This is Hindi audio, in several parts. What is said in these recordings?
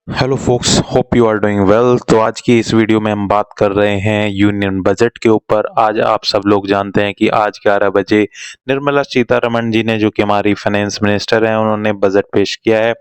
Hello folks, hope you are doing well. तो आज की इस वीडियो में हम बात कर रहे हैं यूनियन बजट के ऊपर। आज आप सब लोग जानते हैं कि आज 11 बजे निर्मला सीतारमण जी ने, जो कि हमारी फाइनेंस मिनिस्टर हैं, उन्होंने बजट पेश किया है।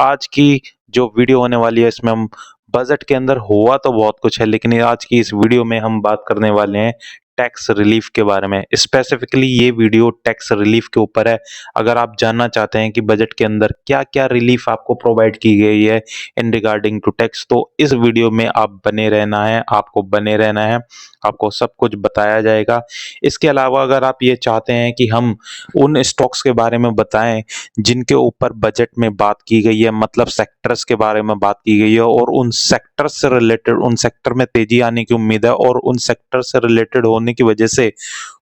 आज की जो वीडियो होने वाली है, इसमें हम बजट के अंदर हुआ तो बहुत कुछ है, लेकिन आज की इस वीडियो में हम बात करने वाले हैं टैक्स रिलीफ के बारे में। स्पेसिफिकली ये वीडियो टैक्स रिलीफ के ऊपर है। अगर आप जानना चाहते हैं कि बजट के अंदर क्या क्या रिलीफ आपको प्रोवाइड की गई है इन रिगार्डिंग टू टैक्स, तो इस वीडियो में आप बने रहना है, आपको बने रहना है, आपको सब कुछ बताया जाएगा। इसके अलावा अगर आप ये चाहते हैं कि हम उन स्टॉक्स के बारे में बताएं जिनके ऊपर बजट में बात की गई है, मतलब सेक्टर्स के बारे में बात की गई है, और उन सेक्टर से रिलेटेड, उन सेक्टर में तेजी आने की उम्मीद है और उन सेक्टर से रिलेटेड होने की वजह से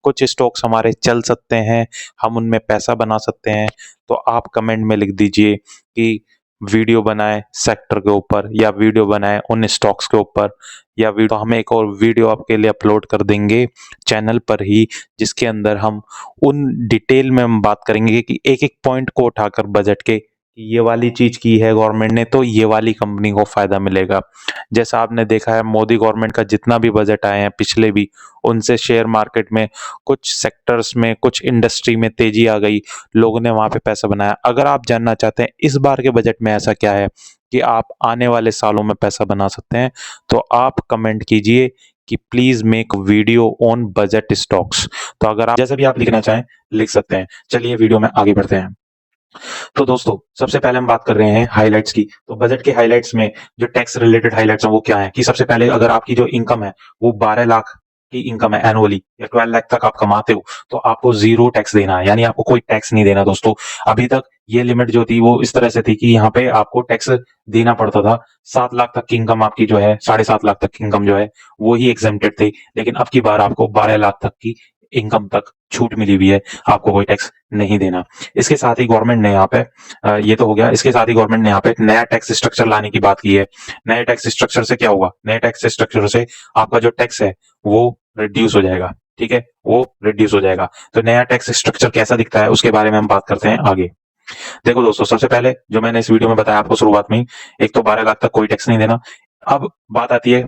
कुछ स्टॉक्स हमारे चल सकते हैं, हम उनमें पैसा बना सकते हैं, तो आप कमेंट में लिख दीजिए कि वीडियो बनाए सेक्टर के ऊपर, या वीडियो बनाए उन स्टॉक्स के ऊपर, या वीडियो, हम एक और वीडियो आपके लिए अपलोड कर देंगे चैनल पर ही, जिसके अंदर हम उन डिटेल में हम बात करेंगे कि एक एक पॉइंट को उठाकर बजट के, ये वाली चीज की है गवर्नमेंट ने तो ये वाली कंपनी को फायदा मिलेगा। जैसा आपने देखा है, मोदी गवर्नमेंट का जितना भी बजट आए हैं पिछले भी, उनसे शेयर मार्केट में, कुछ सेक्टर्स में, कुछ इंडस्ट्री में तेजी आ गई, लोगों ने वहां पे पैसा बनाया। अगर आप जानना चाहते हैं इस बार के बजट में ऐसा क्या है कि आप आने वाले सालों में पैसा बना सकते हैं, तो आप कमेंट कीजिए कि please make video on budget stocks. तो अगर आप जैसा भी आप लिखना चाहें लिख सकते हैं। चलिए वीडियो में आगे बढ़ते हैं। तो दोस्तों, सबसे पहले हम बात कर रहे हैं हाइलाइट्स की। तो बजट के हाइलाइट्स में जो टैक्स रिलेटेड हाइलाइट्स हैं वो क्या है कि सबसे पहले अगर आपकी जो इनकम है वो 12 लाख की इनकम है एनुअली, या 12 लाख तक आप कमाते हो, तो आपको जीरो टैक्स देना है, यानी आपको कोई टैक्स नहीं देना दोस्तों। अभी तक ये लिमिट जो थी वो इस तरह से थी कि यहाँ पे आपको टैक्स देना पड़ता था। 7 लाख तक की इनकम आपकी जो है, 7.5 लाख तक की इनकम जो है, वो ही एग्जेम्प्टेड थी। लेकिन अब की बार आपको 12 लाख तक की इनकम तक छूट मिली हुई है, आपको कोई टैक्स नहीं देना। इसके साथ ही गवर्नमेंट ने यहाँ पे ये तो हो गया। इसके साथ ही गवर्नमेंट ने यहाँ पे एक नया टैक्स स्ट्रक्चर लाने की बात की है। नए टैक्स स्ट्रक्चर से क्या होगा? नए टैक्स स्ट्रक्चर से आपका जो टैक्स है वो रिड्यूस हो जाएगा। ठीक है, वो रिड्यूस हो जाएगा। तो नया टैक्स स्ट्रक्चर कैसा दिखता है उसके बारे में हम बात करते हैं आगे। देखो दोस्तों, सबसे पहले जो मैंने इस वीडियो में बताया आपको शुरुआत में ही, एक तो 12 लाख तक कोई टैक्स नहीं देना। अब बात आती है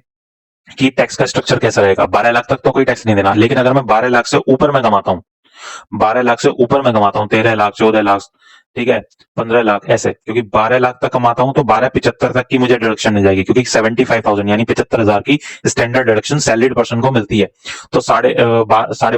कि टैक्स का स्ट्रक्चर कैसा रहेगा। 12 लाख तक तो कोई टैक्स नहीं देना, लेकिन अगर मैं 12 लाख से ऊपर में कमाता हूँ, 12 लाख से ऊपर मैं कमाता हूँ, 13 लाख, 14 लाख, ठीक है, 15 लाख, ऐसे, क्योंकि 12 लाख तक कमाता हूं तो 12,75 तक की मुझे डिडक्शन मिल जाएगी, क्योंकि 75,000 यानी 75,000 की स्टैंडर्ड डिडक्शन सैलरीड पर्सन को मिलती है। तो साढ़े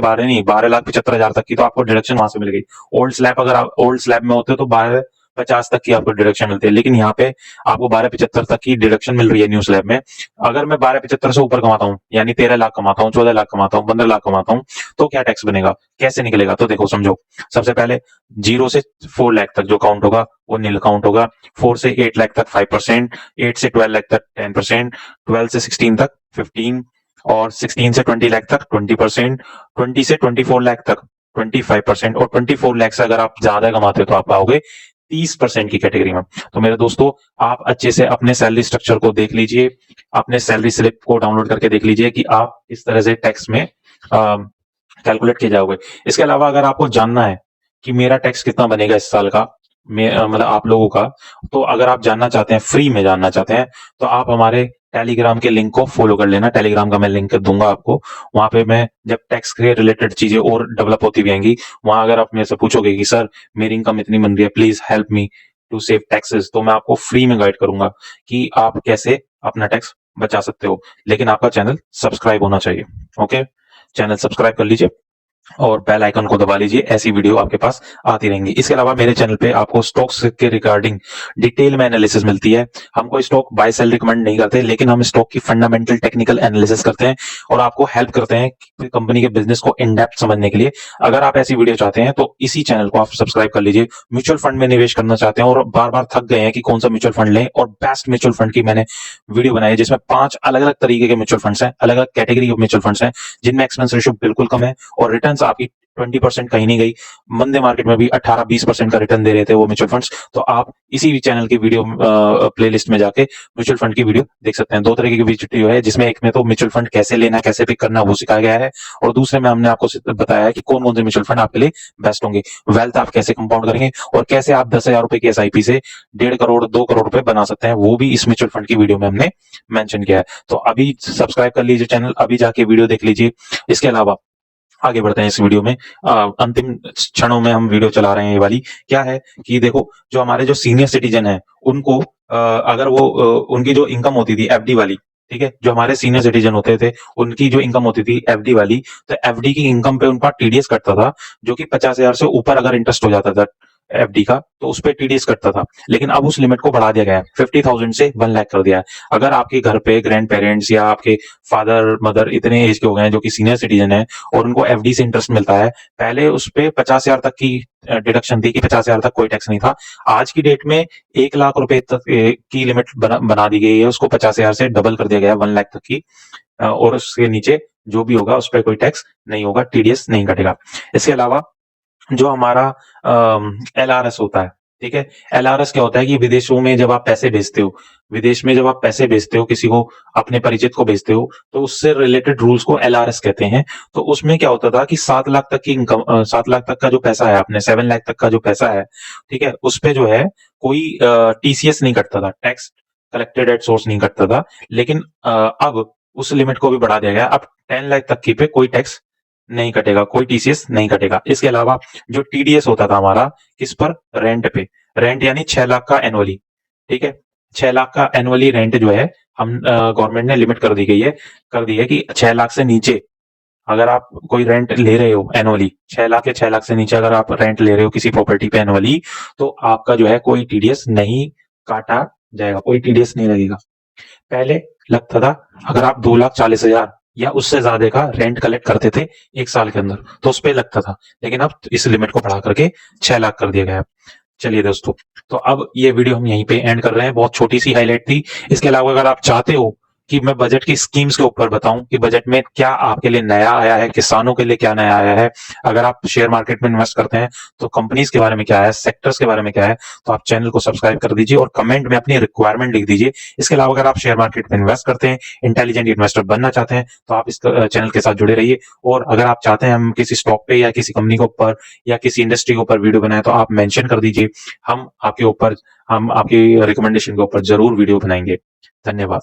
बारह नहीं, 12,75,000 तक की तो आपको डिडक्शन वहां से मिल गई। ओल्ड स्लैब, अगर आप ओल्ड स्लैब में होते हो तो 12,50 तक की आपको डिडक्शन मिलती है, लेकिन यहाँ पे आपको 12,75 तक की डिडक्शन मिल रही है न्यू स्लैब में। अगर मैं 12,75 से ऊपर कमाता हूँ, यानी 13 लाख कमाता हूँ, 14 लाख कमाता हूँ, 15 लाख कमाता हूँ, तो क्या टैक्स बनेगा, कैसे निकलेगा? तो देखो समझो। सबसे पहले 0 से 4 लाख तक जो काउंट होगा वो नील काउंट होगा। 4 से 8 लाख तक 5%, 8 से 12 लाख तक 10%, 12 से 16 तक 15, और 16 से 20 लाख तक 20%, 20 से 24 लाख तक 25%, और 24 लाख से अगर आप ज्यादा कमाते हो तो आप आओगे 30% की कैटेगरी में। तो मेरे दोस्तों, आप अच्छे से अपने सैलरी स्ट्रक्चर को देख लीजिए, अपने सैलरी स्लिप को डाउनलोड करके देख लीजिए कि आप इस तरह से टैक्स में कैलकुलेट किए जाओगे। इसके अलावा अगर आपको जानना है कि मेरा टैक्स कितना बनेगा इस साल का, मतलब आप लोगों का, तो अगर आप जानना चाहते हैं, फ्री में जानना चाहते हैं, तो आप हमारे टेलीग्राम के लिंक को फॉलो कर लेना। टेलीग्राम का मैं लिंक दूंगा आपको। वहां पे मैं जब टैक्स के रिलेटेड चीजें और डेवलप होती भी आएंगी, वहां अगर आप मेरे से पूछोगे कि सर मेरी इनकम इतनी बन रही है, please help me to save taxes, तो मैं आपको फ्री में गाइड करूंगा कि आप कैसे अपना टैक्स बचा सकते हो। लेकिन आपका चैनल सब्सक्राइब होना चाहिए। ओके, चैनल सब्सक्राइब कर लीजिए और बेल आइकन को दबा लीजिए, ऐसी वीडियो आपके पास आती रहेंगी। इसके अलावा मेरे चैनल पे आपको स्टॉक्स के रिगार्डिंग डिटेल में एनालिसिस मिलती है। हम कोई स्टॉक बाय सेल रिकमेंड नहीं करते, लेकिन हम स्टॉक की फंडामेंटल टेक्निकल एनालिसिस करते हैं और आपको हेल्प करते हैं कंपनी के बिजनेस को इन डेप्थ समझने के लिए। अगर आप ऐसी वीडियो चाहते हैं तो इसी चैनल को आप सब्सक्राइब कर लीजिए। म्यूचुअल फंड में निवेश करना चाहते हैं और बार बार थक गए हैं कि कौन सा म्यूचुअल फंड लें, और बेस्ट म्यूचुअल फंड की मैंने वीडियो बनाई है जिसमें 5 अलग अलग तरीके के म्यूचुअल फंड्स हैं, अलग अलग कैटेगरी के म्यूचुअल फंड्स हैं, जिनमें एक्सपेंस रेशियो बिल्कुल कम है और रिटर्न रिटर्न्स आपकी 20% कहीं नहीं गई। मंदे मार्केट में भी 18-20% का रिटर्न दे रहे थे वो म्यूचुअल फंड्स। तो आप इसी चैनल की वीडियो प्लेलिस्ट में जाके म्यूचुअल फंड की वीडियो देख सकते हैं। 2 तरीके की वीडियो है, जिसमें एक में तो म्यूचुअल फंड कैसे लेना, कैसे पिक करना वो सिखाया गया है, और दूसरे में हमने आपको बताया है कि कौन-कौन से म्यूचुअल फंड आपके लिए बेस्ट होंगे। वेल्थ आप कैसे कंपाउंड करेंगे और कैसे आप 10,000 रुपए की एसआईपी से 1.5 करोड़ 2 करोड़ रुपए बना सकते हैं, वो भी इस म्यूचुअल फंड की वीडियो में हमने मेंशन किया है। तो अभी सब्सक्राइब कर लीजिए चैनल, अभी जाके वीडियो देख लीजिए। इसके अलावा आगे बढ़ते हैं इस वीडियो में। अंतिम क्षणों में हम वीडियो चला रहे हैं ये वाली। क्या है कि देखो, जो हमारे जो सीनियर सिटीजन है उनको अगर वो उनकी जो इनकम होती थी एफडी वाली, ठीक है, जो हमारे सीनियर सिटीजन होते थे उनकी जो इनकम होती थी एफडी वाली, तो एफडी की इनकम पे उनका टीडीएस कटता था, जो कि 50,000 से ऊपर अगर इंटरेस्ट हो जाता था एफडी का, तो उस पे टीडीएस कटता था। लेकिन अब उस लिमिट को बढ़ा दिया गया है, 50,000 से 1 लाख कर दिया है। अगर आपके घर पे ग्रैंड पेरेंट्स या आपके फादर मदर इतने एज के हो गए हैं जो कि सीनियर सिटीजन है और उनको एफडी से इंटरेस्ट मिलता है, पहले उस पे 50,000 तक की डिडक्शन थी कि 50,000 तक कोई टैक्स नहीं था। आज की डेट में 1 लाख रुपए तक की लिमिट बना दी गई है, उसको 50,000 से डबल कर दिया गया है 1 लाख तक की, और उसके नीचे जो भी होगा उस पर कोई टैक्स नहीं होगा, टीडीएस नहीं कटेगा। इसके अलावा जो हमारा एलआरएस होता है, ठीक है, एलआरएस क्या होता है कि विदेशों में जब आप पैसे भेजते हो, विदेश में जब आप पैसे भेजते हो किसी को, अपने परिचित को भेजते हो, तो उससे रिलेटेड रूल्स को एलआरएस कहते हैं। तो उसमें क्या होता था कि 7 लाख तक की इनकम, 7 लाख तक का जो पैसा है, अपने 7 लाख तक का जो पैसा है, ठीक है, उस पे जो है कोई टीसीएस नहीं कटता था, टैक्स कलेक्टेड एट सोर्स नहीं कटता था। लेकिन अब उस लिमिट को भी बढ़ा दिया गया, अब 10 लाख तक की पे कोई टैक्स नहीं कटेगा, कोई टीसीएस नहीं कटेगा। इसके अलावा जो टीडीएस होता था हमारा, किस पर, रेंट पे, रेंट यानी 6 लाख का एनुअली, ठीक है, 6 लाख का एनुअली रेंट जो है हम गवर्नमेंट ने लिमिट कर दी है कि 6 लाख से नीचे अगर आप कोई रेंट ले रहे हो एनुअली, 6 लाख या 6 लाख से नीचे अगर आप रेंट ले रहे हो किसी प्रॉपर्टी पे एनुअली, तो आपका जो है कोई टीडीएस नहीं काटा जाएगा, कोई टीडीएस नहीं लगेगा। पहले लगता था, अगर आप 2,40,000 या उससे ज्यादा का रेंट कलेक्ट करते थे 1 साल के अंदर, तो उस पे लगता था, लेकिन अब इस लिमिट को बढ़ा करके 6 लाख कर दिया गया है। चलिए दोस्तों, तो अब ये वीडियो हम यहीं पे एंड कर रहे हैं, बहुत छोटी सी हाईलाइट थी। इसके अलावा अगर आप चाहते हो कि मैं बजट की स्कीम्स के ऊपर बताऊं कि बजट में क्या आपके लिए नया आया है, किसानों के लिए क्या नया आया है, अगर आप शेयर मार्केट में इन्वेस्ट करते हैं तो कंपनीज के बारे में क्या है, सेक्टर्स के बारे में क्या है, तो आप चैनल को सब्सक्राइब कर दीजिए और कमेंट में अपनी रिक्वायरमेंट लिख दीजिए। इसके अलावा अगर आप शेयर मार्केट में इन्वेस्ट करते हैं, इंटेलिजेंट इन्वेस्टर बनना चाहते हैं, तो आप इस चैनल के साथ जुड़े रहिए। और अगर आप चाहते हैं हम किसी स्टॉक पे या किसी कंपनी के ऊपर या किसी इंडस्ट्री के ऊपर वीडियो बनाए, तो आप मेंशन कर दीजिए, हम आपके ऊपर, हम आपकी रिकमेंडेशन के ऊपर जरूर वीडियो बनाएंगे। धन्यवाद।